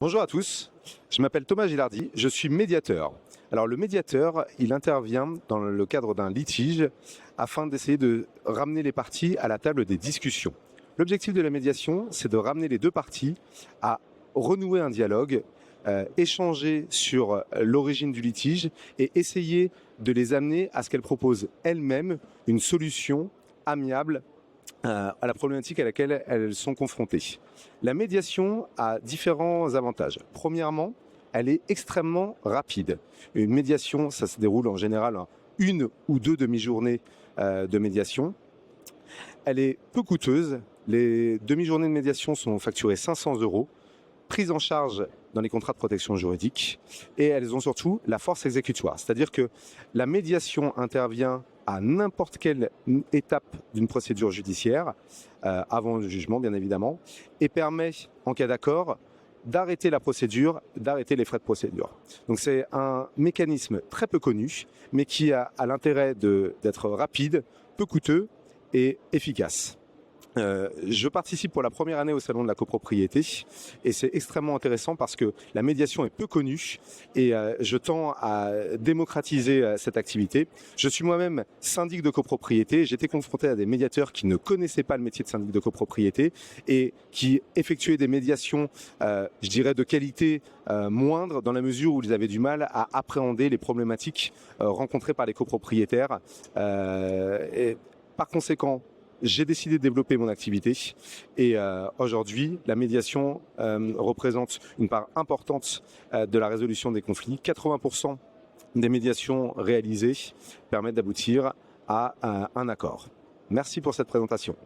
Bonjour à tous, je m'appelle Thomas Gilardi, je suis médiateur. Alors le médiateur, il intervient dans le cadre d'un litige afin d'essayer de ramener les parties à la table des discussions. L'objectif de la médiation, c'est de ramener les deux parties à renouer un dialogue, échanger sur l'origine du litige et essayer de les amener à ce qu'elles proposent elles-mêmes une solution amiable à la problématique à laquelle elles sont confrontées. La médiation a différents avantages. Premièrement, elle est extrêmement rapide. Une médiation, ça se déroule en général en une ou deux demi-journées de médiation. Elle est peu coûteuse. Les demi-journées de médiation sont facturées 500 €, prises en charge dans les contrats de protection juridique, et elles ont surtout la force exécutoire. C'est-à-dire que la médiation intervient à n'importe quelle étape d'une procédure judiciaire, avant le jugement bien évidemment, et permet, en cas d'accord, d'arrêter la procédure, d'arrêter les frais de procédure. Donc c'est un mécanisme très peu connu, mais qui a l'intérêt d'être rapide, peu coûteux et efficace. Je participe pour la première année au salon de la copropriété et c'est extrêmement intéressant parce que la médiation est peu connue et je tends à démocratiser cette activité. Je suis moi-même syndic de copropriété, j'étais confronté à des médiateurs qui ne connaissaient pas le métier de syndic de copropriété et qui effectuaient des médiations, je dirais, de qualité moindre dans la mesure où ils avaient du mal à appréhender les problématiques rencontrées par les copropriétaires. Et par conséquent, j'ai décidé de développer mon activité et aujourd'hui, la médiation représente une part importante de la résolution des conflits. 80% des médiations réalisées permettent d'aboutir à un accord. Merci pour cette présentation.